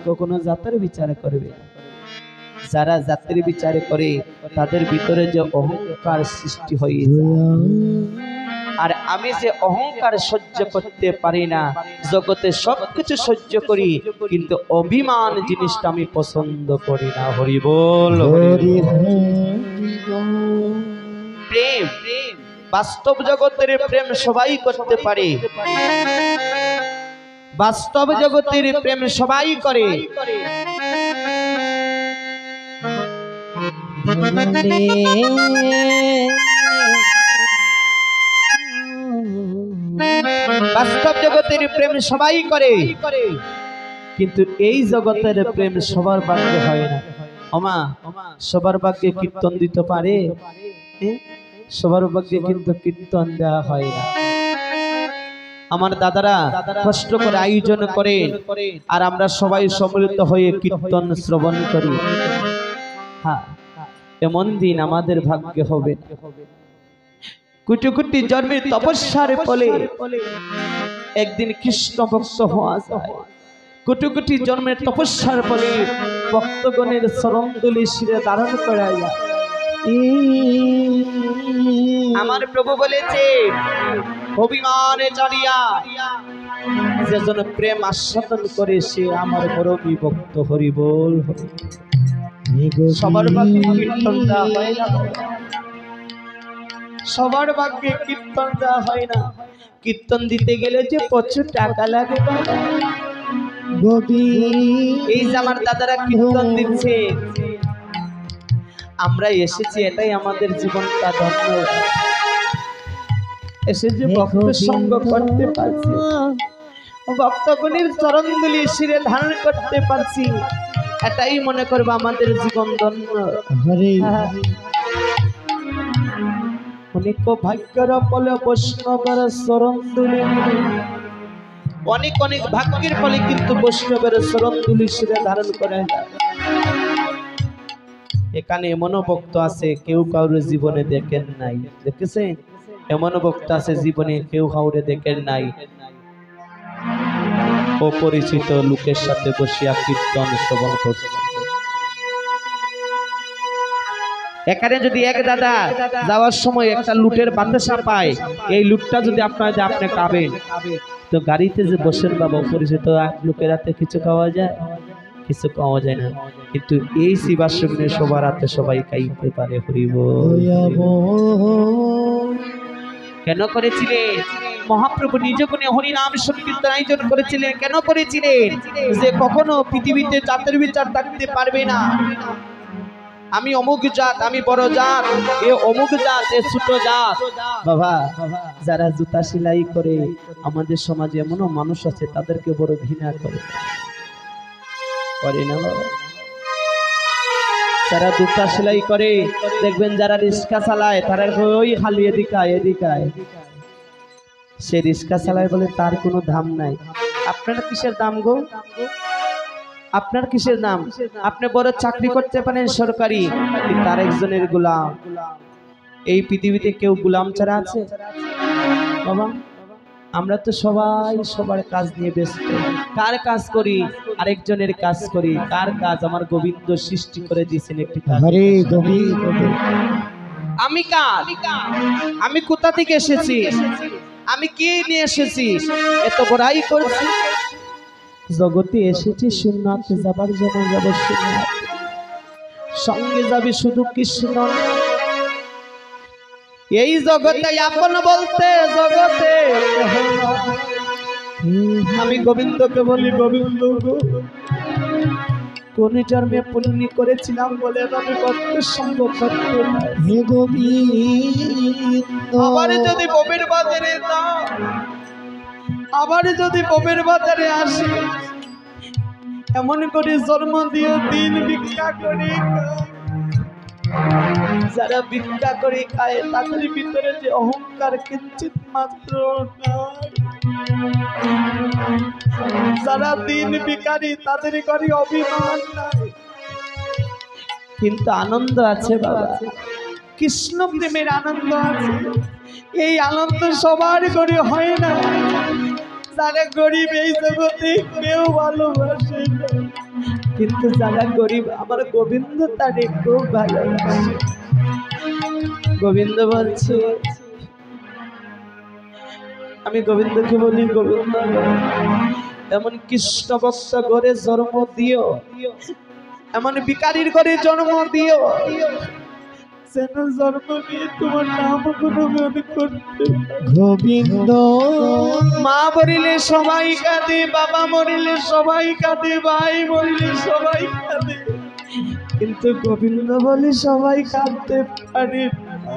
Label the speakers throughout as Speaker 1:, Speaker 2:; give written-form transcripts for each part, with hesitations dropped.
Speaker 1: কখনো জাতের বিচার করবে। যারা জাতের বিচার করে তাদের ভিতরে যে অহংকার সৃষ্টি হয়ে যায়। আর আমি যে অহংকার সহ্য করতে পারি না, জগতে সবকিছু সহ্য করি কিন্তু অভিমান জিনিসটা আমি পছন্দ করি না। হরি বল। প্রেম, বাস্তব জগতের প্রেম সবাই করতে পারে, বাস্তব জগতের প্রেম সবাই করে। বাস্তব জগতের প্রেম সবাই করে কিন্তু এই জগতের প্রেম সবার ভাগ্যে হয় না। ওমা, সবার ভাগ্যে কীর্তন দিতে পারে, সবার ভাগ্যে কিন্তু কীর্তন দেওয়া হয় না। আমার দাদারা কষ্ট করে আয়োজন করে আর আমরা সবাই সম্মিলিত হয়ে কীর্তন শ্রবণ করি। হ্যাঁ, এমন দিন আমাদের ভাগ্যে হবে। কোটি কোটি জন্মের তপস্যার ফলে একদিন কৃষ্ণ ভক্ত হওয়া যায়। কোটি কোটি জন্মের তপস্যার ফলে ভক্তগণের চরণধূলি শিরে ধারণ করা যায়। আমার প্রভু বলেছে, অভিমানে চড়িয়া যেজন প্রেম আস্বাদন করে সে আমার পরমী ভক্ত। হরি বল। সবার ভাগ্যে কীর্তন দেওয়া হয় না, সবার ভাগ্যে কীর্তন দেওয়া হয় না। কীর্তন দিতে গেলে যে প্রচুর টাকা লাগে। এই যে আমার দাদারা কীর্তন দিচ্ছে, আমরা এসেছি এটাই আমাদের জীবনটা ধন্য। এসে যে ভক্ত সঙ্গ করতে পারছি, ভক্তগণের চরণধূলি শিরে ধারণ করতে পারছি, এটাই মনে করবো আমাদের জীবন ধন্য। অনেক ভাগ্যের ফলে বৈষ্ণবের চরণধূলি, অনেক অনেক ভাগ্যের ফলে কিন্তু বৈষ্ণবের চরণধূলি শিরে ধারণ করে। এখানে এমন ভক্ত আছে কেউ কাউরে জীবনে দেখেন নাই, দেখেছেন? এমন ভক্ত আছে জীবনে কেউ কাউরে দেখেন নাই, অপরিচিত লোকের সাথে বসিয়া কীর্তন শ্রবণ করছে। এখানে যদি এক দাদা যাওয়ার সময় একটা লুটের বাতাসা পায়, এই লুটটা যদি আপনি খাবেন, তো গাড়িতে যে বসেন বাবা অপরিচিত লোকের হাতে কিছু খাওয়া যায়? কিছু খাওয়া যায় না। কিন্তু এই শিবাশ্রমে সবার হাতে সবাই খাইতে পারে। হরি বল। কেন করেছিলেন? মহাপ্রভু নিজ গুণে হরিনাম সংকীর্তন আয়োজন করেছিলেন। কেন করেছিলেন? যে কখনো পৃথিবীতে জাতের বিচার থাকতে পারবে না। আমি অমুক জাত, আমি বড় জাত, এ অমুক জাত, এ ছোট জাত। বাবা, যারা জুতা সেলাই করে আমাদের সমাজে এমনও মানুষ আছে তাদেরকে বড় ঘৃণা করে না বাবা। যারা জুতা সেলাই করে দেখবেন, যারা রিক্সা চালায় তারা ওই খালি এদিকায় এদিকায়, সে রিক্সা চালায় বলে তার কোনো দাম নাই। আপনার কিসের দাম গো? আপনার কিসের দাম? আপনি বড় চাকরি করতে পারেন সরকারি, তার একজনের গোলাম। এই পৃথিবীতে কেউ গোলাম ছাড়া আছে বাবা? আমরা তো সবাই সবার কাজ নিয়ে ব্যস্ত। কার কাজ করি? আরেকজনের কাজ করি। কার কাজ? আমার গোবিন্দ সৃষ্টি করে দিয়েছেন একটি কাজ। আমি কার? আমি কোথা থেকে এসেছি? আমি কি নিয়ে এসেছি? এত বড়াই করছি। জগতে এসেছি শূন্যতে যাবার জন্য, যাব শূন্যতে, সঙ্গে যাবে শুধু কৃষ্ণ। এই জগতে আপন বলতে জগতে আমি গোবিন্দকে বলি, গোবিন্দ গো, কোন জন্মে পুণ্য করেছিলাম বলে আমি ভক্তের সঙ্গ করতে হে গোবিন্দ। আবার যদি ববের বাজারে দাও, আবার যদি ববের বাজারে আসি, এমন করে জন্ম দিও দিন ভিক্ষা করে। যারা ভিক্ষা করে খায় তাদের ভিতরে যে অহংকার কিঞ্চিত মাত্র নাই। যারা দিন ভিখারি তাদের ঘরে অভিমান নাই, কিন্তু আনন্দ আছে বাবা। কৃষ্ণ প্রেমের আনন্দ আছে। এই আনন্দ সবার ঘরে হয় না। যারা গরিব এই জগতে কেউ ভালোবাসে না, কিন্তু যারা গরিব আমার গোবিন্দ তারে খুব ভালোবাসে। গোবিন্দ বলছে, আমি গোবিন্দকে বলি, গোবিন্দ এমন কৃষ্ণ ভক্ত ঘরে জন্ম দিও, এমন ভিখারির ঘরে জন্ম দিও যেন জন্ম নিয়ে তোমার নাম গুণগান করতে। গোবিন্দ মা মরিলে সবাই কাঁদে, বাবা মরিলে সবাই কাঁদে, ভাই মরিলে সবাই কাঁদে, কিন্তু গোবিন্দ বলে সবাই কাঁদতে পারে না।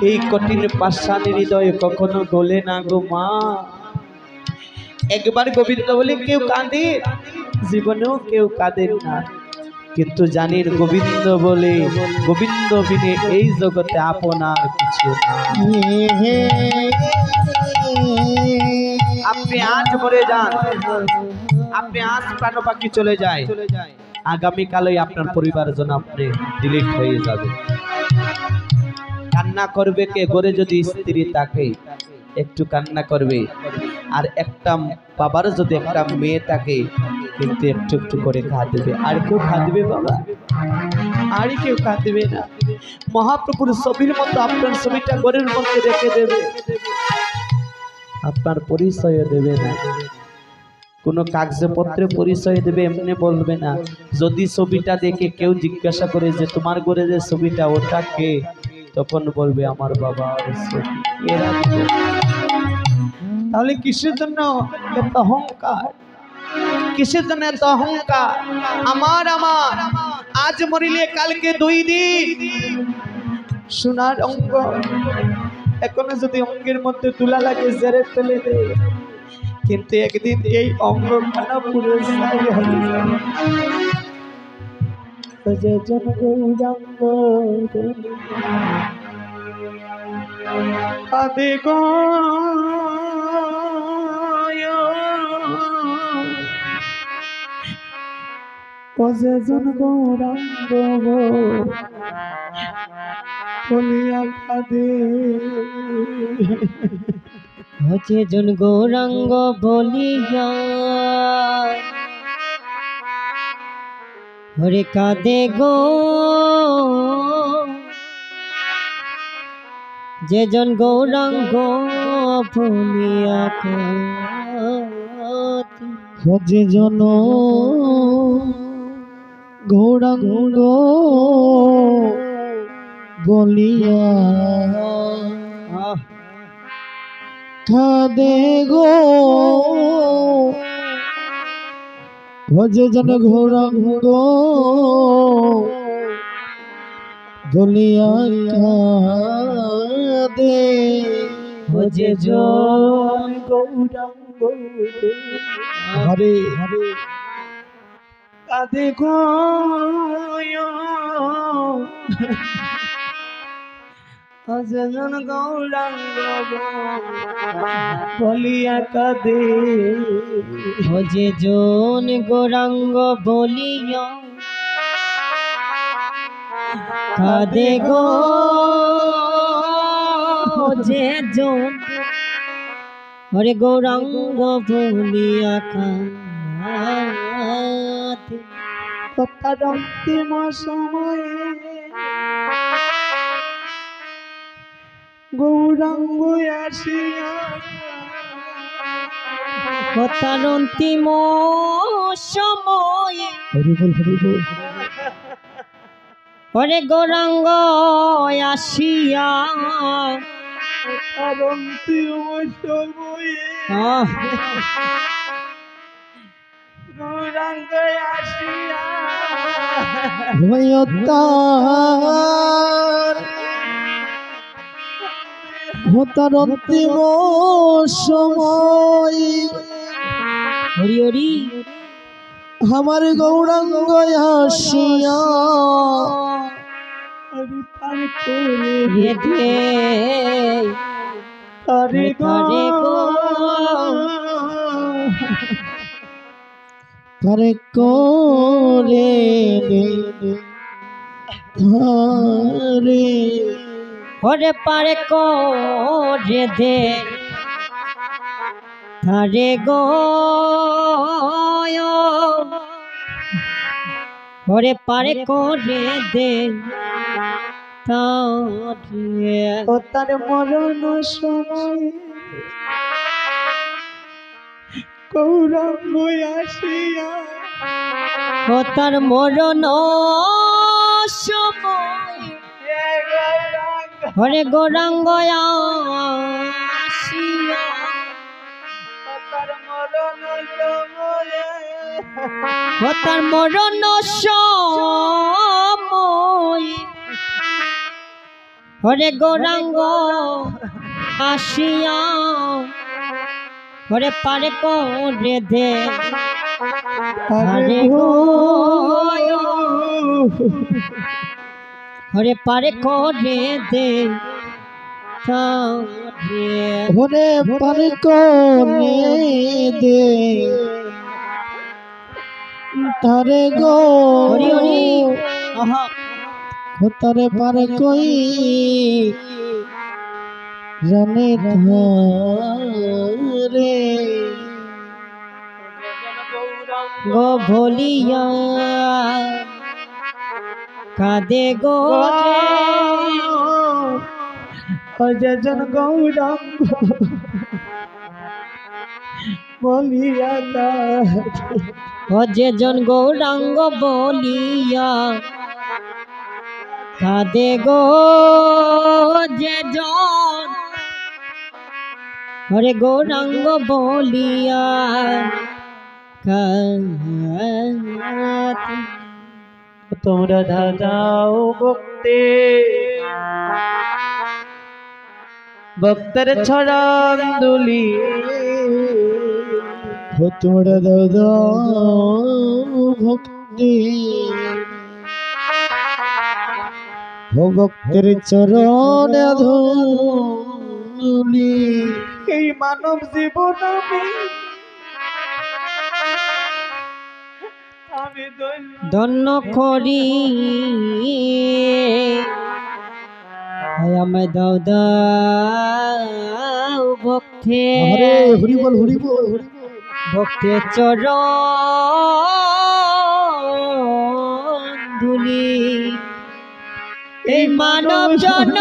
Speaker 1: এই কঠিন পাষাণের হৃদয় কখনো গলে না গো মা। একবার গোবিন্দ বলে কেউ কাঁদে, জীবনেও কেউ কাঁদে না, কিন্তু জানির গোবিন্দ বলে, গোবিন্দ বিনে এই জগতে আপনার কিছু না। আপনি আজ মরে যান, আপনি আজ প্রাণ পাখি চলে যায়, আগামীকালই আপনার পরিবার জন আপনি ডিলিট হয়ে যাবে। কান্না করবে কে? ঘরে যদি স্ত্রী থাকে একটু কান্না করবে, আর একটা বাবার যদি একটা মেয়ে থাকে কিন্তু একটু একটু করে কাঁদবে। আর কেউ কাঁদবে বাবা? আর কেউ কাঁদবে না। মহাপ্রভুর ছবির মতো আপনার ছবিটা ঘরের মধ্যে রেখে দেবে, আপনার পরিচয় দেবে না, কোনো কাগজপত্রে পরিচয় দেবে এমনি বলবে না। যদি ছবিটা দেখে কেউ জিজ্ঞাসা করে যে তোমার ঘরে যে ছবিটা ওটা কে, তখন বলবে আমার বাবার ছবি। তাহলে কিসের জন্য এত অহংকার? কিসের জন্য এত অহংকার? আমার আমার আজ মরিলে কালকে 2 দিন। সোনার অঙ্গ এখনো যদি অঙ্গের মধ্যে তুলা লাগে জেরে ফেলে দে, কিন্তু একদিন এই অঙ্গ খানা পুরো ছাই হয়ে যাবে। আদে গো কজন গৌরাঙ্গ বলিয়া কাঁদে,
Speaker 2: কজন গৌরাঙ্গ বলিয়া হরে কাঁদে গো, যেজন গৌরাঙ্গ বলিয়া কাঁদে, যেজন গৌরাঙ্গ বলিয়া কাঁদে গো, যেজন গৌরাঙ্গ বলিয়া কাঁদে, যেজন
Speaker 1: গৌরাঙ্গ হরে হরে কাঁদে গো, যেজন গৌরাঙ্গ বলিয়া কাঁদে,
Speaker 2: যেজন গৌরাঙ্গ বলিয়া কাঁদে গো, যেজন হরে গৌরাঙ্গ বলিয়া কাঁদে।
Speaker 1: তার অন্তিম সময়ে গৌরাঙ্গ আসিয়া,
Speaker 2: তার অন্তিম সময়ে হরে গৌরাঙ্গ আসিয়া,
Speaker 1: তার অন্তিম সময়ে গৌরাঙ্গ আসিয়া,
Speaker 2: তার অন্তিম সময় হরি হরি
Speaker 1: আমার গৌরাঙ্গ আসিয়া,
Speaker 2: হরে হরে গো,
Speaker 1: হরে করে হরে
Speaker 2: হরে পারে করে দে, ধারে গো ওরে পারে করে দে তারে
Speaker 1: ও তার মরণ সময় গৌরাঙ্গ আসিয়া
Speaker 2: ও তার মরণ সময় ওরে গৌরাঙ্গ আসিয়া ও তার মরণ সময় ওরে গৌরাঙ্গ আসিয়া ওরে পারে করে দে আরে গো ওরে পারে করে দে
Speaker 1: ওরে পারে করে দে তারে গো
Speaker 2: হরি হরি আহা
Speaker 1: তারে পারে কই জানে রে
Speaker 2: গো ভলিয়া কাদে গো
Speaker 1: অজন গৌরাঙ্গ বলিয়া
Speaker 2: ও যে জন গৌরাঙ্গ বলিয়া কাদে গো যে জন হরে গৌরাঙ্গ বলিয়া কাদে
Speaker 1: তোমরা দাদাও ভক্তে ভক্তের ছড়ান দুলি তোমরা দাদাও ভক্তি ভক্তের চরণ ধুলি এই মানব জীবন আমি
Speaker 2: ধন্য করি আমায় দাও দাও ভক্তে
Speaker 1: হরি বল হরি বল
Speaker 2: ভক্তে চরণ ধুলি এই মানব জন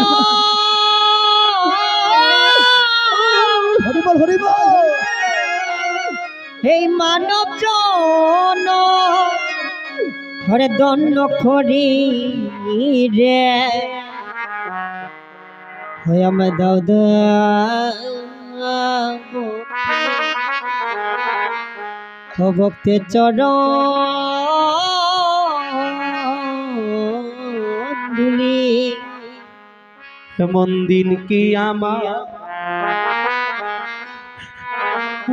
Speaker 1: হরি বল হরি বল
Speaker 2: এই মানব জন হরে দণ্ড করি রে হয় আমায় দাও দাও ভক্তের চরণ ধুলি
Speaker 1: এমন দিন কি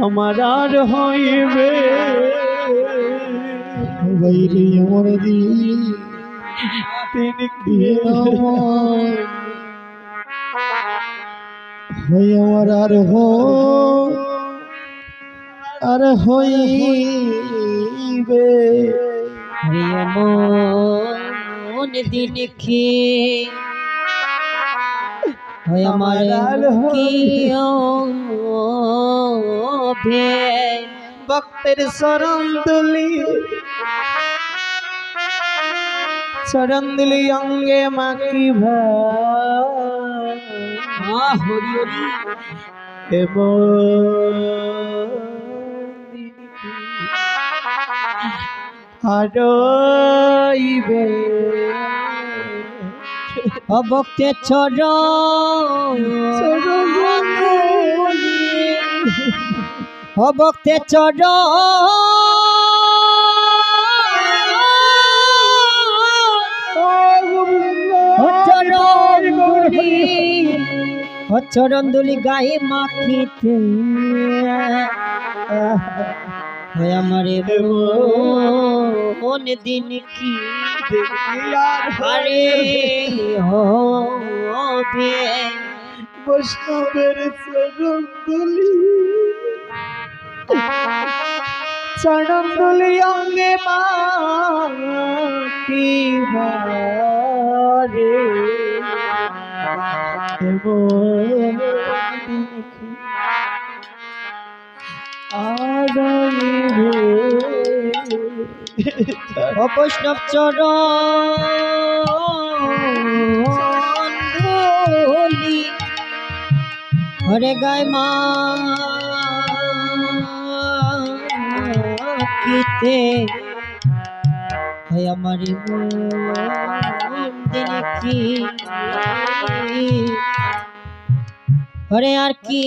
Speaker 1: আমার আর হইবে বাইরে আমার দিন দিয়ে আমার আর হইবে
Speaker 2: মন দিন কি হয় আমার কি
Speaker 1: ভক্তের শরণ দুলি অঙ্গে মাকি
Speaker 2: হরি হরি
Speaker 1: হারইবে
Speaker 2: ভক্তের চরণ ভক্তের চরণ দুলি গায়ে মাখিতে আমারে মন দিন কি আরে হবে
Speaker 1: বৈষ্ণবের চরণ দুলি অঙ্গে মাকি রে
Speaker 2: বৈষ্ণব চরণ ধুলি হরে গায় মা কিতে হয় আমার কি হরে আর কি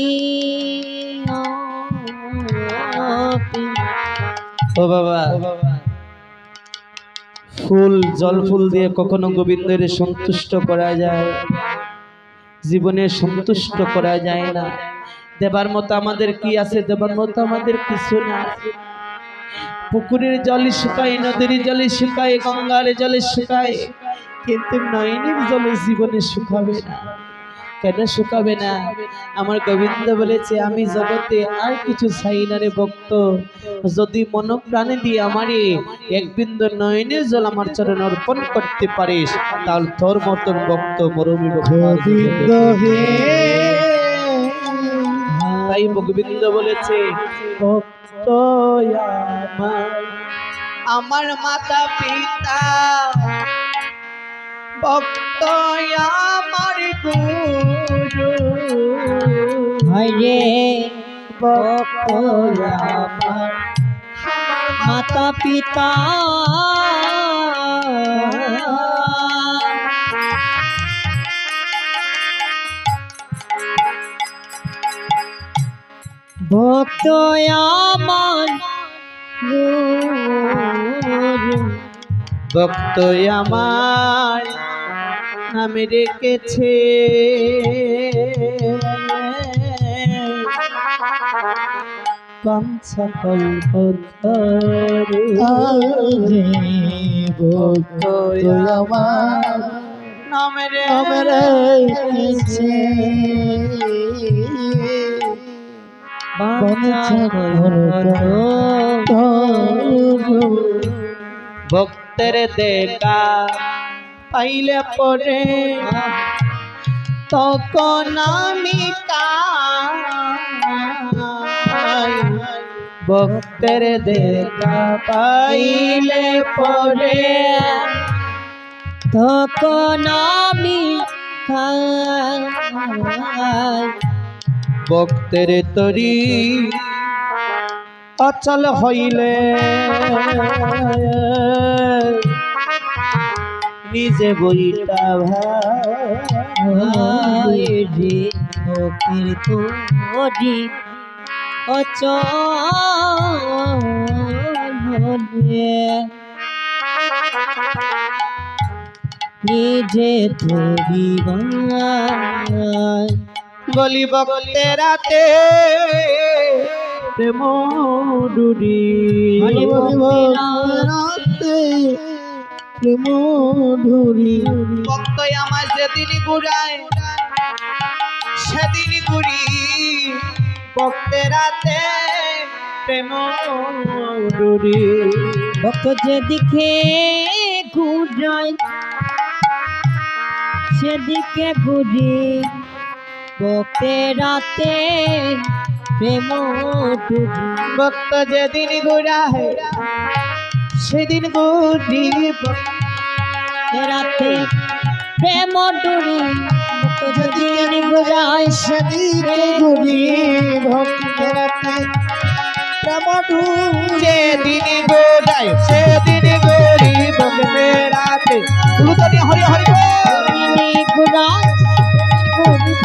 Speaker 1: ও বাবা, ফুল জল ফুল দিয়ে কখনো গোবিন্দের সন্তুষ্ট করা যায়? জীবনে সন্তুষ্ট করা যায় না। দেবার মতো আমাদের কি আছে? দেবার মতো আমাদের কিছু না। পুকুরের জলে শুকায়, নদীর জলে শুকায়, গঙ্গার জলে শুকায়, কিন্তু নয়নের জলে জীবনে শুকাবে না। কেন শুকাবে না? আমার গোবিন্দ বলেছে, আমি জগতে আর কিছু চাই না রে ভক্ত, যদি মন প্রাণে দিয়ে আমারে এক বিন্দু নয়নের জল আমার চরণ অর্পণ করতে পারিস, তাহলে তোর মতন ভক্ত মরমি গোবিন্দ হে। তাই গোবিন্দ বলেছে, ভক্ত আমার মাতা পিতা, ভক্ত আমার গুরু,
Speaker 2: হরে ভক্ত আমার মাতা পিতা, ভক্ত আমার গুরু,
Speaker 1: ভক্ত আমার নামে রেখেছে কাঞ্চা কল্পতরু। ভক্ত আমার নামে রেখেছে ভক্তের দেখা পাইলে পরে তখন আমি কাই, ভক্তের দেখা পাইলে পরে
Speaker 2: তখন আমি খাই,
Speaker 1: ভক্তের তরি অচল হইলে নিজে বইটা ভাই
Speaker 2: রে ভক্তির তোরি অচল নিজে তোরি
Speaker 1: বলি ভক্তেরাতে প্রেম ডুরি, প্রেম ডুরি। ভক্ত আমার যেদিন ঘুরায় সেদিন ঘুরি, ভক্তেরাতে প্রেম ডুরি।
Speaker 2: ভক্ত যেদিকে ঘুরায় সেদিকে ঘুরি, ভক্তের রাতে প্রেম ডুবি।
Speaker 1: ভক্ত যেদিন ঘুরায় সেদিন ঘুরি,
Speaker 2: রাতে প্রেম ডুবি, ভক্ত যেদিন ঘুরায়
Speaker 1: সেদিন ঘুরি, ভক্তের রাতে প্রেম ডুরি। যেদিন ঘুরায় সেদিন ঘুরি, ভক্তের রাতে হরি হরি
Speaker 2: ঘুরায়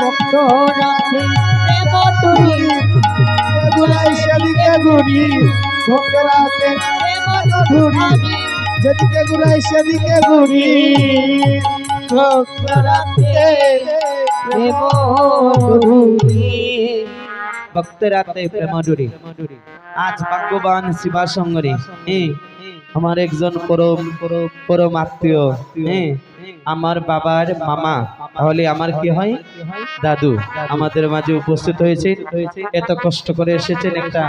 Speaker 2: ভক্ত রাতে প্রেম ডুবি,
Speaker 1: ঘুরাই সেদিকে ঘুরি, ভক্তের রাতে
Speaker 2: প্রেম
Speaker 1: ঘুরি,
Speaker 2: ডুবি।
Speaker 1: যেদিকে ঘুরাই সেদিকে ঘুরি, ভক্তের রাতে প্রেম ডুরি। ভক্তের রাতে প্রেম ডুরি। আজ ভাগ্যবান শিবা সঙ্গরে আমার একজন পরম আত্মীয়, আমার বাবার মামা, তাহলে আমার কি হয়, দাদু আমাদের মাঝে উপস্থিত হয়েছে। এত কষ্ট করে এসেছেন একটা